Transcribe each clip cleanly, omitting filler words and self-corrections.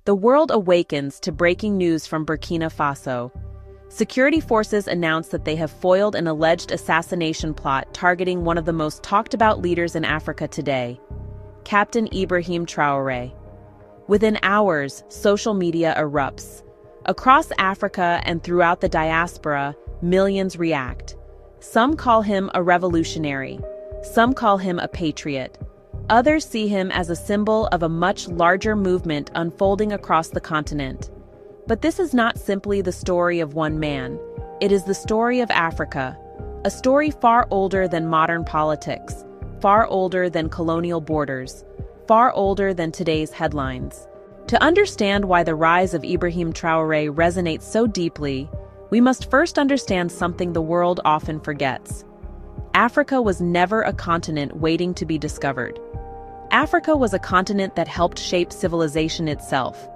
The world awakens to breaking news from Burkina Faso. Security forces announce that they have foiled an alleged assassination plot targeting one of the most talked-about leaders in Africa today, Captain Ibrahim Traore. Within hours, social media erupts. Across Africa and throughout the diaspora, millions react. Some call him a revolutionary. Some call him a patriot. Others see him as a symbol of a much larger movement unfolding across the continent. But this is not simply the story of one man. It is the story of Africa, a story far older than modern politics, far older than colonial borders, far older than today's headlines. To understand why the rise of Ibrahim Traore resonates so deeply, we must first understand something the world often forgets. Africa was never a continent waiting to be discovered. Africa was a continent that helped shape civilization itself.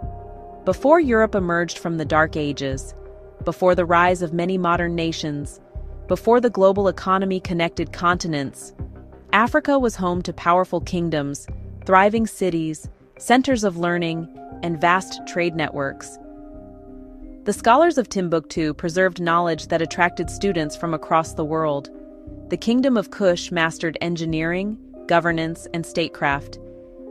Before Europe emerged from the Dark Ages, before the rise of many modern nations, before the global economy connected continents, Africa was home to powerful kingdoms, thriving cities, centers of learning, and vast trade networks. The scholars of Timbuktu preserved knowledge that attracted students from across the world. The Kingdom of Kush mastered engineering, governance, and statecraft.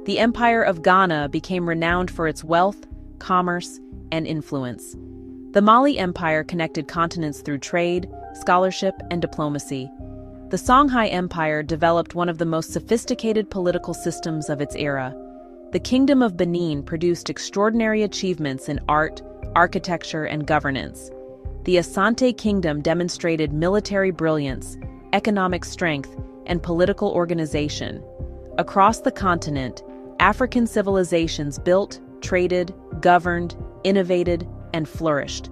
The Empire of Ghana became renowned for its wealth, commerce, and influence. The Mali Empire connected continents through trade, scholarship, and diplomacy. The Songhai Empire developed one of the most sophisticated political systems of its era. The Kingdom of Benin produced extraordinary achievements in art, architecture, and governance. The Asante Kingdom demonstrated military brilliance, economic strength, and political organization. Across the continent, African civilizations built, traded, governed, innovated, and flourished.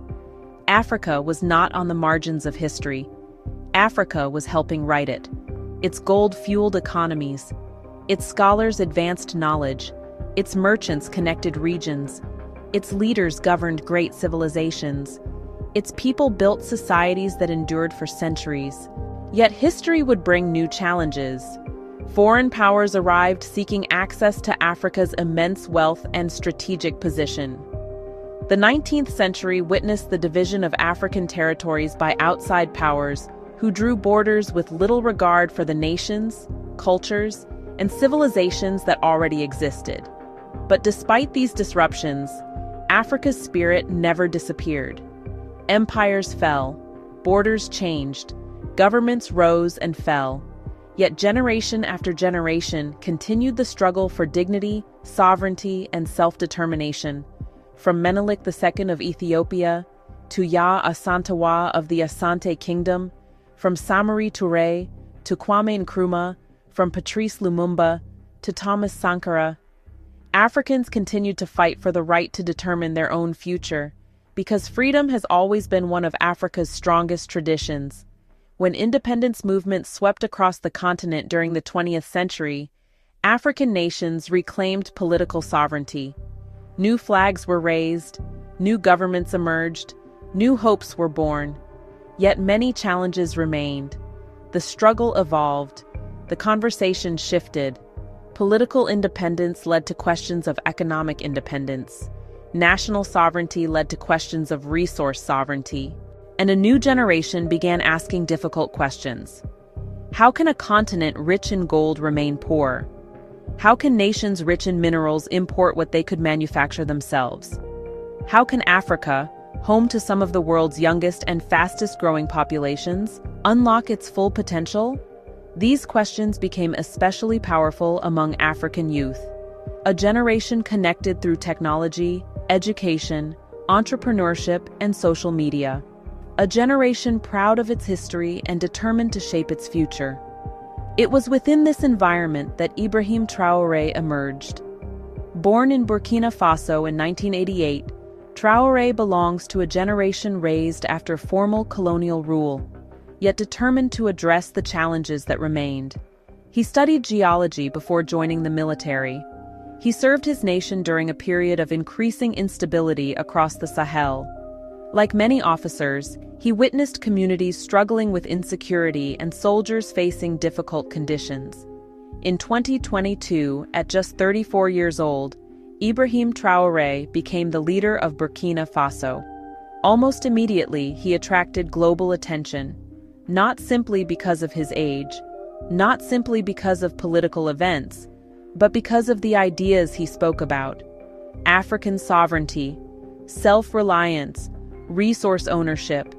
Africa was not on the margins of history. Africa was helping write it. Its gold-fueled economies, its scholars advanced knowledge, its merchants connected regions, its leaders governed great civilizations, its people built societies that endured for centuries. Yet history would bring new challenges. Foreign powers arrived seeking access to Africa's immense wealth and strategic position. The 19th century witnessed the division of African territories by outside powers who drew borders with little regard for the nations, cultures, and civilizations that already existed. But despite these disruptions, Africa's spirit never disappeared. Empires fell, borders changed, governments rose and fell. Yet generation after generation continued the struggle for dignity, sovereignty, and self-determination. From Menelik II of Ethiopia to Yaa Asantewaa of the Asante Kingdom, from Samori Touré to Kwame Nkrumah, from Patrice Lumumba to Thomas Sankara, Africans continued to fight for the right to determine their own future, because freedom has always been one of Africa's strongest traditions. When independence movements swept across the continent during the 20th century, African nations reclaimed political sovereignty. New flags were raised, new governments emerged, new hopes were born. Yet many challenges remained. The struggle evolved, the conversation shifted. Political independence led to questions of economic independence. National sovereignty led to questions of resource sovereignty. And a new generation began asking difficult questions. How can a continent rich in gold remain poor? How can nations rich in minerals import what they could manufacture themselves? How can Africa, home to some of the world's youngest and fastest-growing populations, unlock its full potential? These questions became especially powerful among African youth. A generation connected through technology, education, entrepreneurship, and social media. A generation proud of its history and determined to shape its future. It was within this environment that Ibrahim Traore emerged. Born in Burkina Faso in 1988, Traore belongs to a generation raised after formal colonial rule, yet determined to address the challenges that remained. He studied geology before joining the military. He served his nation during a period of increasing instability across the Sahel. Like many officers, he witnessed communities struggling with insecurity and soldiers facing difficult conditions. In 2022, at just 34 years old, Ibrahim Traore became the leader of Burkina Faso. Almost immediately, he attracted global attention, not simply because of his age, not simply because of political events, but because of the ideas he spoke about: African sovereignty, self-reliance, resource ownership,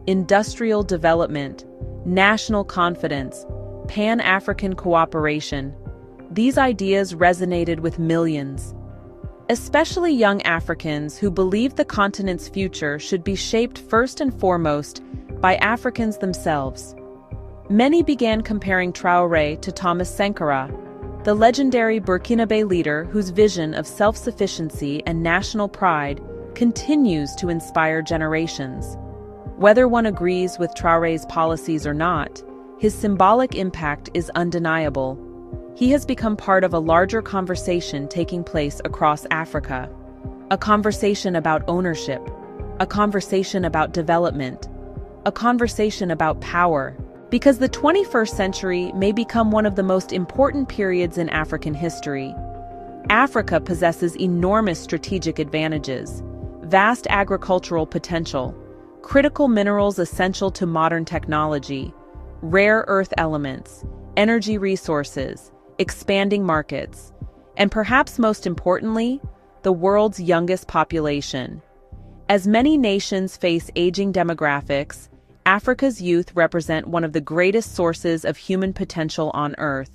industrial development, national confidence, Pan-African cooperation. These ideas resonated with millions, especially young Africans who believed the continent's future should be shaped first and foremost by Africans themselves. Many began comparing Traoré to Thomas Sankara, the legendary Burkinabe leader whose vision of self-sufficiency and national pride continues to inspire generations. Whether one agrees with Traoré's policies or not, his symbolic impact is undeniable. He has become part of a larger conversation taking place across Africa. A conversation about ownership, a conversation about development, a conversation about power. Because the 21st century may become one of the most important periods in African history. Africa possesses enormous strategic advantages, vast agricultural potential, critical minerals essential to modern technology, rare earth elements, energy resources, expanding markets, and perhaps most importantly, the world's youngest population. As many nations face aging demographics, Africa's youth represent one of the greatest sources of human potential on Earth.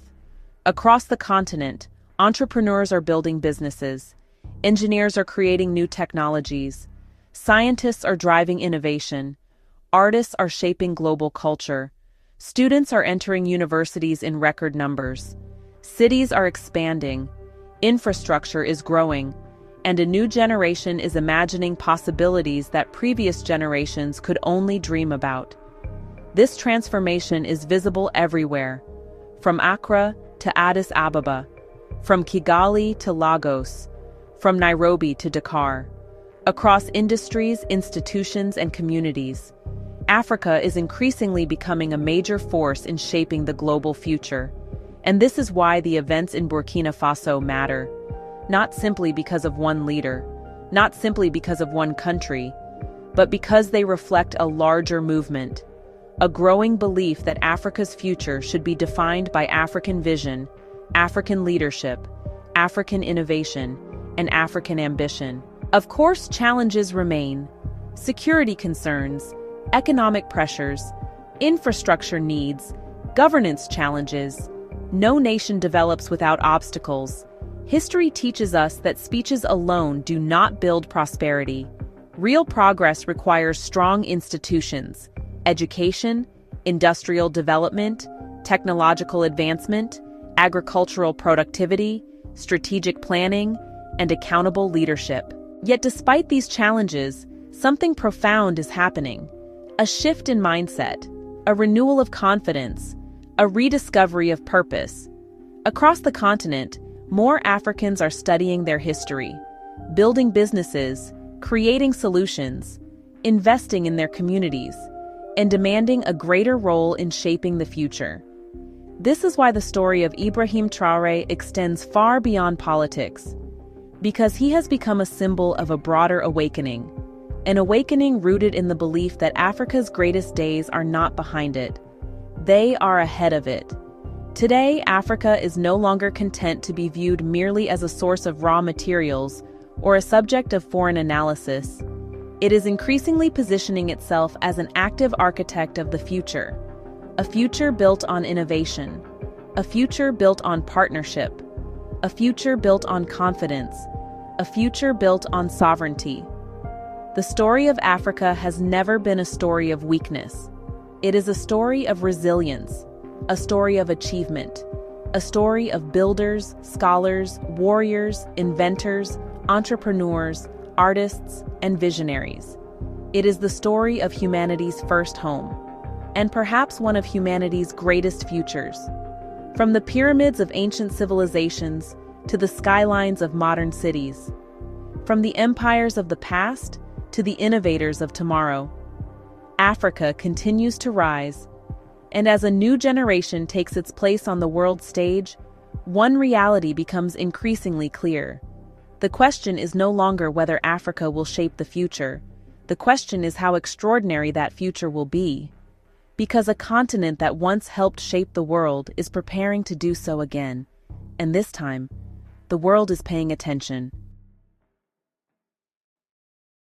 Across the continent, entrepreneurs are building businesses, engineers are creating new technologies, scientists are driving innovation, artists are shaping global culture, students are entering universities in record numbers, cities are expanding, infrastructure is growing, and a new generation is imagining possibilities that previous generations could only dream about. This transformation is visible everywhere, from Accra to Addis Ababa, from Kigali to Lagos, from Nairobi to Dakar. Across industries, institutions, and communities, Africa is increasingly becoming a major force in shaping the global future. And this is why the events in Burkina Faso matter. Not simply because of one leader, not simply because of one country, but because they reflect a larger movement, a growing belief that Africa's future should be defined by African vision, African leadership, African innovation, and African ambition. Of course, challenges remain: security concerns, economic pressures, infrastructure needs, governance challenges. No nation develops without obstacles. History teaches us that speeches alone do not build prosperity. Real progress requires strong institutions, education, industrial development, technological advancement, agricultural productivity, strategic planning, and accountable leadership. Yet despite these challenges, something profound is happening. A shift in mindset, a renewal of confidence, a rediscovery of purpose. Across the continent, more Africans are studying their history, building businesses, creating solutions, investing in their communities, and demanding a greater role in shaping the future. This is why the story of Ibrahim Traore extends far beyond politics, because he has become a symbol of a broader awakening, an awakening rooted in the belief that Africa's greatest days are not behind it. They are ahead of it. Today, Africa is no longer content to be viewed merely as a source of raw materials or a subject of foreign analysis. It is increasingly positioning itself as an active architect of the future, a future built on innovation, a future built on partnership, a future built on confidence, a future built on sovereignty. The story of Africa has never been a story of weakness. It is a story of resilience, a story of achievement, a story of builders, scholars, warriors, inventors, entrepreneurs, artists, and visionaries. It is the story of humanity's first home, and perhaps one of humanity's greatest futures. From the pyramids of ancient civilizations to the skylines of modern cities, from the empires of the past to the innovators of tomorrow, Africa continues to rise. And as a new generation takes its place on the world stage, one reality becomes increasingly clear. The question is no longer whether Africa will shape the future. The question is how extraordinary that future will be. Because a continent that once helped shape the world is preparing to do so again. And this time, the world is paying attention.